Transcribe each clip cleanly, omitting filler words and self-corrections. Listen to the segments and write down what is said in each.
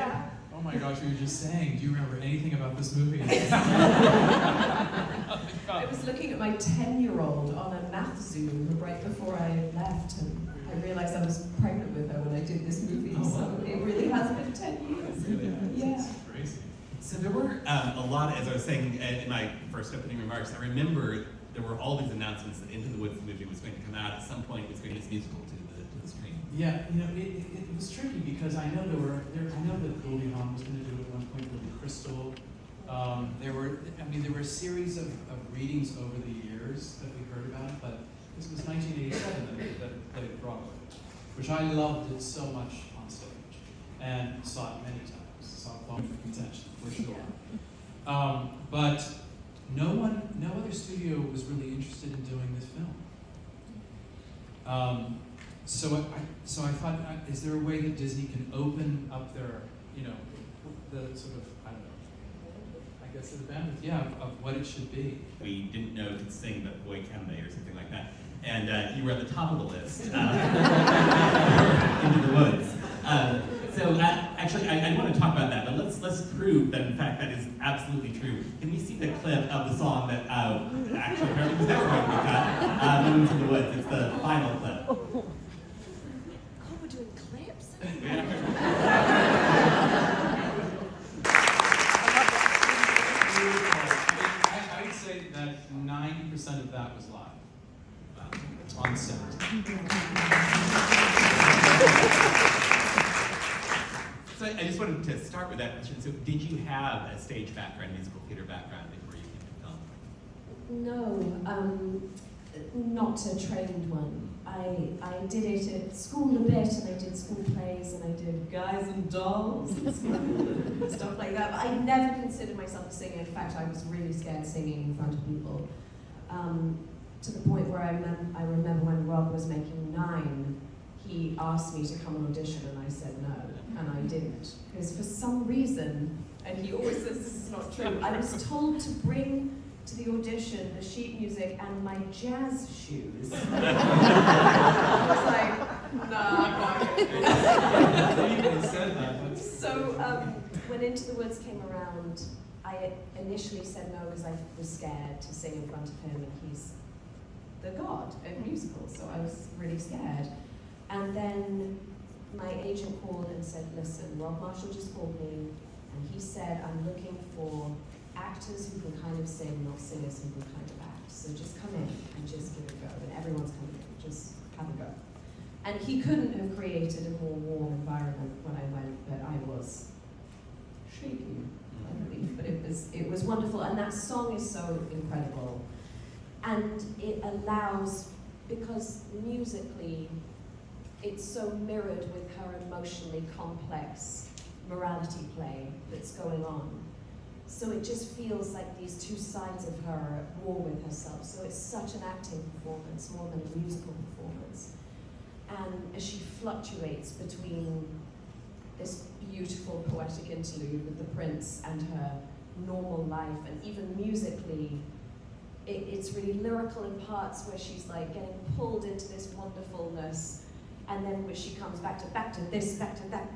Yeah. Oh my gosh, you were just saying, do you remember anything about this movie? I was looking at my 10-year-old on a math Zoom right before I left, and I realized I was pregnant with her when I did this movie, so it really has been 10 years. Yeah. It's crazy. So there were a lot, as I was saying in my first opening remarks, I remember there were all these announcements that Into the Woods movie was going to come out at some point. It was going to be this musical to the screen. Yeah, you know, it was tricky because I know I know that Goldie Hawn was going to do it at one point with Crystal. There were a series of readings over the years that we heard about, but this was 1987 that played Broadway, which I loved it so much on stage and saw it many times. Saw it long for contention, for sure. But no other studio was really interested in doing this film. So I thought, is there a way that Disney can open up their, the sort of, I don't know, I guess the bandwidth, of what it should be. We didn't know to sing, but boy can they, or something like that. And you were at the top of the list. Into the Woods. Actually, I want to talk about that, but let's prove that in fact that is absolutely true. Can we see the clip of the song that actually apparently was never going to be cut? Into the Woods. It's the final clip. Oh, we're doing clips? I would say that 90% of that was live. On set. So I just wanted to start with that question. So did you have a stage background, musical theater background before you came to film? No, not a trained one. I did it at school a bit, and I did school plays, and I did Guys and Dolls at school and stuff like that. But I never considered myself a singer. In fact, I was really scared singing in front of people. To the point where I remember when Rob was making 9, he asked me to come and audition, and I said no, and I didn't. Because for some reason, and he always says this is not true, I was told to bring to the audition the sheet music and my jazz shoes. I was like, nah, I'm not They said that. So when Into the Woods came around, I initially said no because I was scared to sing in front of him, and he's the god of musicals, so I was really scared. And then my agent called and said, listen, Rob Marshall just called me, and he said, I'm looking for actors who can kind of sing, not singers who can kind of act. So just come in and just give it a go. And everyone's coming in, just have a go. And he couldn't have created a more warm environment when I went, but I was shaking, I believe. But it was wonderful, and that song is so incredible. And it allows, because musically, it's so mirrored with her emotionally complex morality play that's going on. So it just feels like these two sides of her are at war with herself. So it's such an acting performance, more than a musical performance. And as she fluctuates between this beautiful poetic interlude with the prince and her normal life, and even musically, it's really lyrical in parts where she's like getting pulled into this wonderfulness, and then when she comes back to this, back to that,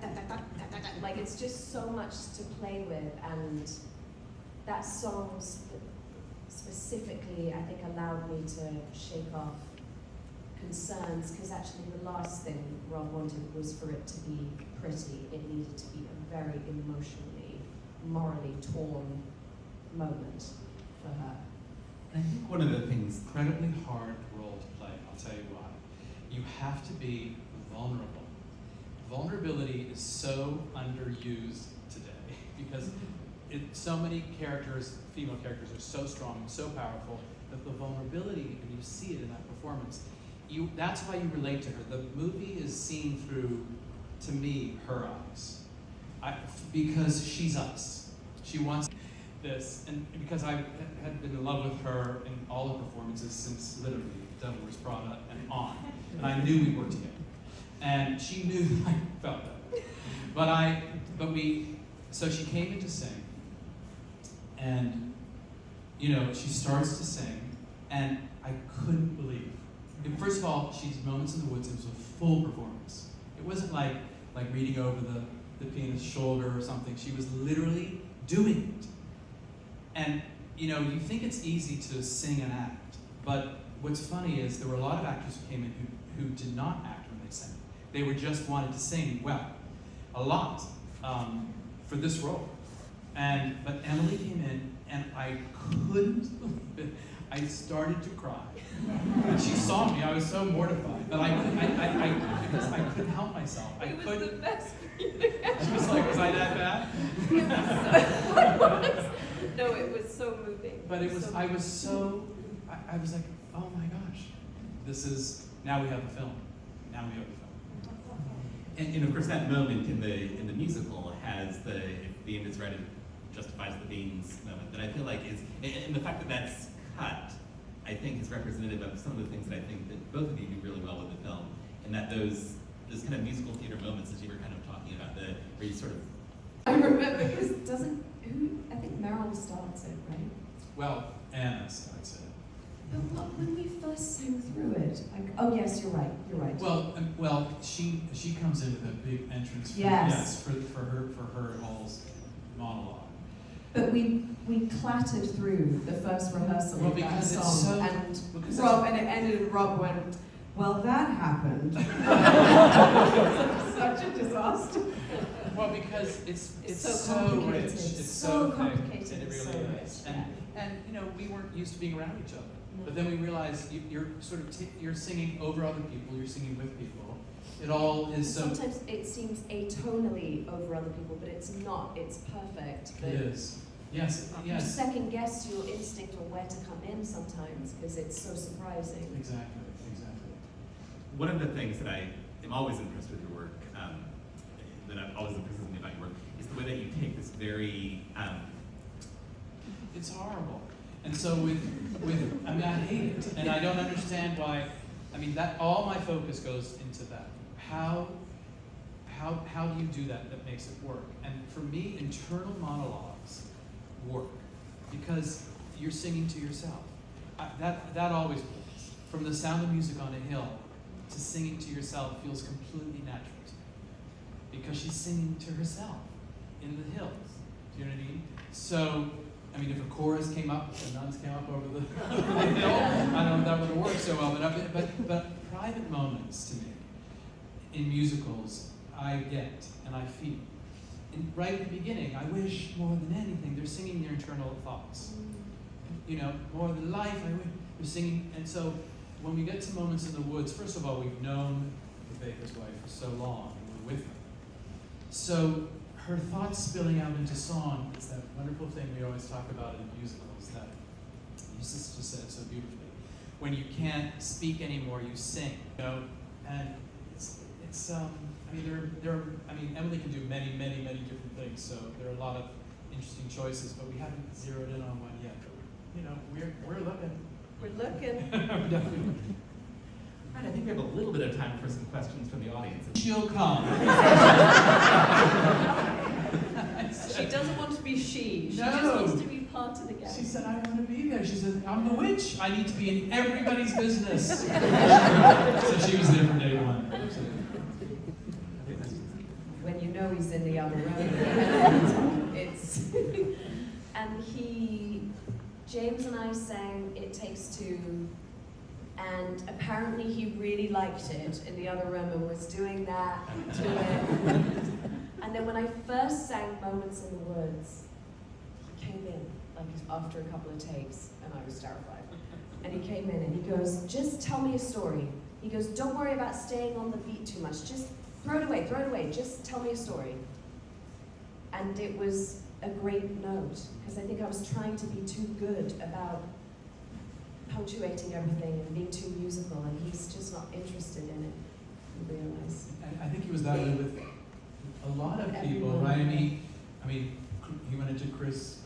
like it's just so much to play with. And that song specifically, I think, allowed me to shake off concerns, because actually the last thing Rob wanted was for it to be pretty. It needed to be a very emotionally, morally torn moment for her. I think one of the things, Incredibly hard role to play, I'll tell you why. You have to be vulnerable. Vulnerability is so underused today because so many characters, female characters, are so strong and so powerful that the vulnerability, and you see it in that performance, that's why you relate to her. The movie is seen through, to me, her eyes. Because she's us. She wants this, and because I had been in love with her in all her performances since literally Devil Wears Prada and on. And I knew we were together. And she knew I felt that. So she came in to sing, and she starts to sing, and I couldn't believe. First of all, she's Moments in the Woods. It was a full performance. It wasn't like reading over the the pianist's shoulder or something. She was literally doing it. And, you know, you think it's easy to sing and act, but what's funny is there were a lot of actors who came in who did not act when they sang. They were just wanted to sing well, a lot, for this role. But Emily came in, and I couldn't believe it. I started to cry. And she saw me. I was so mortified, but because I couldn't help myself. It was the best feeling. She was like, "Was I that bad?" No, it was so moving. But it was. I was like, "Oh my gosh, this is now we have a film. Now we have a film." And of course, that moment in the musical has the end is right, it justifies the means moment that I feel like is, and the fact that that's cut, I think is representative of some of the things that I think that both of you do really well with the film, and that those kind of musical theater moments that you were kind of talking about, where you sort of. I remember because I think Meryl starts it, right? Well, Anna starts it. But when we first sang through it, oh yes, you're right. Well, she comes into the big entrance. Yes. For her whole monologue. But we clattered through the first rehearsal of that because song, it's so, and it ended, and Rob went, "Well, that happened." Such a disaster. Well, because it's so so complicated. rich. It's so thick, complicated. and it It's really so is. rich. And you know, we weren't used to being around each other. No. But then we realized you're sort of you're singing over other people. You're singing with people. It all is so. Sometimes it seems atonally over other people, but it's not. It's perfect. But It is. Yes. you Yes. second guess your instinct on where to come in sometimes because it's so surprising. Exactly. One of the things that I am always impressed with your work, that I've always impressed with me about your work, is the way that you take this very. It's horrible. And so with I mean, I hate it, and I don't understand why. I mean, that all my focus goes into that. How do you do that makes it work? And for me, internal monologues work because you're singing to yourself. That always works. From the sound of music on a hill to singing to yourself feels completely natural to me because she's singing to herself in the hills. Do you know what I mean? So. I mean, if a chorus came up, if the nuns came up over the hill, I don't know if that would have worked so well, but private moments to me, in musicals, I get and I feel. And right at the beginning, I wish more than anything, they're singing their internal thoughts. You know, more than life, they're singing. And so, when we get to moments in the woods, first of all, we've known the baker's wife for so long, and we're with her. So, her thoughts spilling out into song is that wonderful thing we always talk about in musicals that your sister said so beautifully. When you can't speak anymore, you sing. You know, and it's I mean, Emily can do many different things. So there are a lot of interesting choices, but we haven't zeroed in on one yet. But, you know, we're looking. We're looking. We're definitely looking. Right, I think we have a little bit of time for some questions from the audience. She'll come. She doesn't want to be she. She No. just wants to be part of the gang. She said, I want to be there. She said, I'm the witch. I need to be in everybody's business. So she was there from day one. When you know he's in the other room, and it's and James and I sang It Takes Two, and apparently he really liked it in the other room and was doing that to it. And then when I first sang Moments in the Woods, he came in, like after a couple of takes, and I was terrified. And he came in and he goes, just tell me a story. He goes, don't worry about staying on the beat too much, just throw it away, just tell me a story. And it was a great note, because I think I was trying to be too good about punctuating everything and being too musical, and he's just not interested in it, you realize. I think he was that way with a lot of people, Everyone. right? I mean, he went into Chris.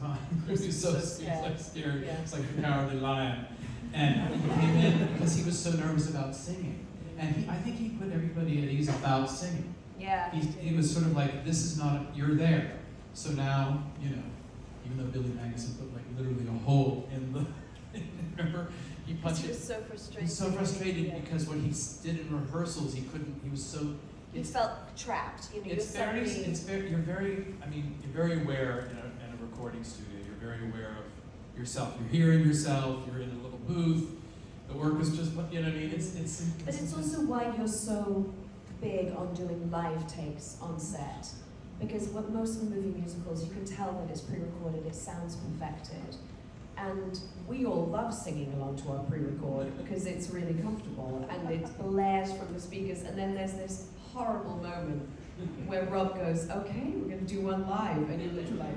Chris was so scared. Yeah. It's like the cowardly lion. And he came in because he was so nervous about singing. And I think he put everybody at ease about singing. Yeah. He was sort of like, this is not, you're there. So now, you know, even though Billy Magnuson put like literally a hole in the, remember? He punched He it. was so frustrated. He's so frustrated Yeah. because what he did in rehearsals, he was so You felt trapped. You know, You're very aware in a recording studio. You're very aware of yourself. You're hearing yourself. You're in a little booth. The orchestra's, you know what I mean? But it's also why you're so big on doing live takes on set. Because what most of the movie musicals, you can tell that it's pre-recorded, it sounds perfected. And we all love singing along to our pre-record because it's really comfortable and it blares from the speakers. And then there's this horrible moment where Rob goes, okay, we're going to do one live. And you're literally like...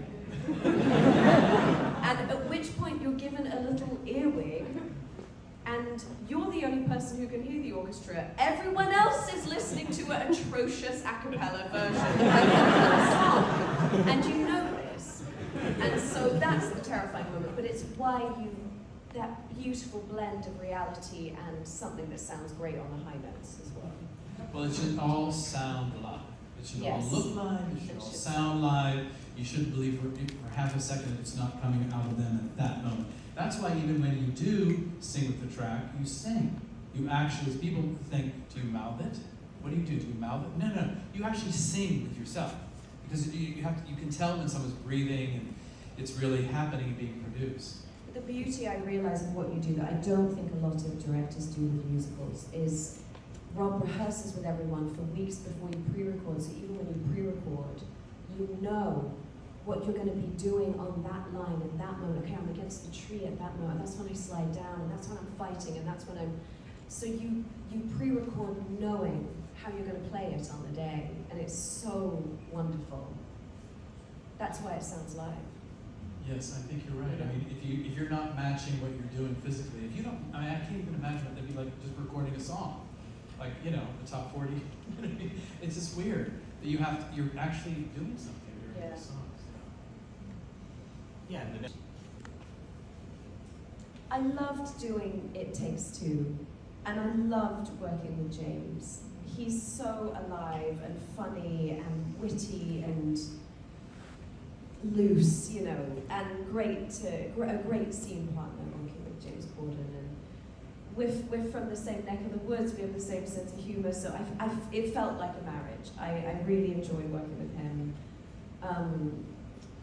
And at which point you're given a little earwig and you're the only person who can hear the orchestra. Everyone else is listening to an atrocious a cappella version of the song. And you know this. And so that's the terrifying moment. But it's why that beautiful blend of reality and something that sounds great on the high notes as well. Well, it should all sound live. It should Yes. all look live. It should all sound live. You shouldn't believe for half a second it's not coming out of them at that moment. That's why even when you do sing with the track, you sing. You actually, people think, do you mouth it? What do? Do you mouth it? No. You actually sing with yourself. Because you can tell when someone's breathing and it's really happening and being produced. The beauty I realize of what you do that I don't think a lot of directors do with musicals is Rob rehearses with everyone for weeks before you pre-record, so even when you pre-record, you know what you're going to be doing on that line at that moment. Okay, I'm against the tree at that moment, that's when I slide down, and that's when I'm fighting, and that's when I'm... So you pre-record knowing how you're going to play it on the day, and it's so wonderful. That's why it sounds live. Yes, I think you're right. I mean, if you're not matching what you're doing physically, if you don't, I mean, I can't even imagine what that'd be like just recording a song. Like, you know, the top 40. It's just weird that you're actually doing something during the songs. Yeah. And I loved doing It Takes Two, and I loved working with James. He's so alive and funny and witty and loose, you know, and a great scene partner working with James Corden. And we're from the same neck of the woods. We have the same sense of humor, so it felt like a marriage. I really enjoyed working with him.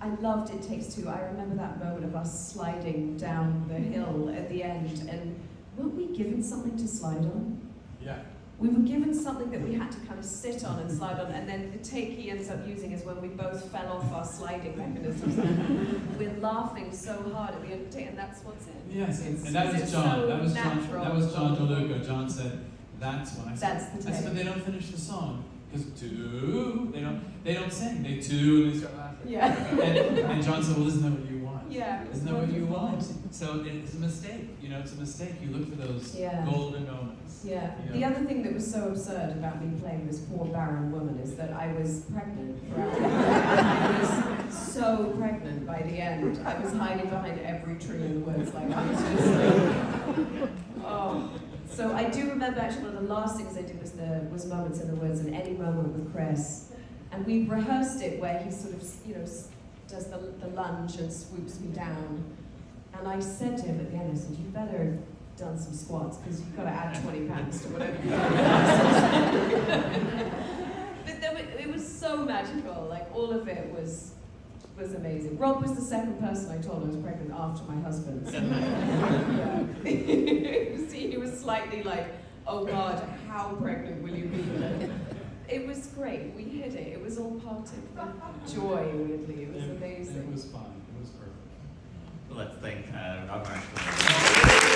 I loved It Takes Two. I remember that moment of us sliding down the hill at the end, and weren't we given something to slide on? Yeah. We were given something that we had to kind of sit on and slide on, and then the take he ends up using is when we both fell off our sliding mechanisms. We're laughing so hard at the end of the take, and that's what's in. Yes, and that was John. So that was John DeLuca. John said, "That's when I said." That's the I said, take. but they don't finish the song because two. They don't sing. They two and they start laughing. Yeah. and John said, "Well, isn't that what you want? Yeah. Isn't that what you want?" So it's a mistake. You know, it's a mistake. You look for those golden moments. Yeah. You know? The other thing that was so absurd about me playing this poor barren woman is that I was pregnant throughout. I was so pregnant by the end. I was hiding behind every tree in the woods, like I was just like, oh. So I do remember actually one of the last things I did was Moments in the Woods, and Any Moment with Chris, and we rehearsed it where he sort of does the lunge and swoops me down, and I said to him at the end, I said, you better have done some squats because you've got to add 20 pounds to whatever you do. But then it was so magical, like all of it was amazing. Rob was the second person I told I was pregnant after my husband. So, yeah. He was slightly like, oh God, how pregnant will you be? But it was great. We hid it. It was all part of the joy, weirdly. It was amazing. It was fun. It was perfect. let's thank Rob Marshall.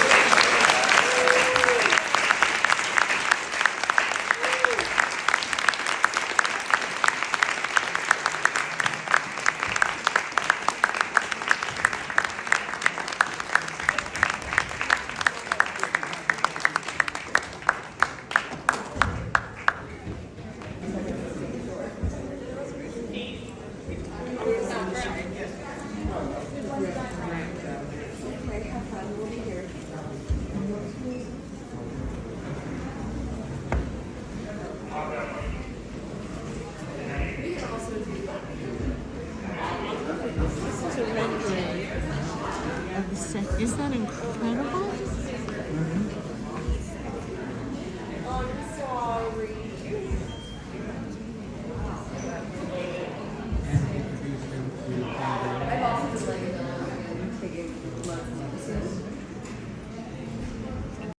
Is that incredible? I'm sorry.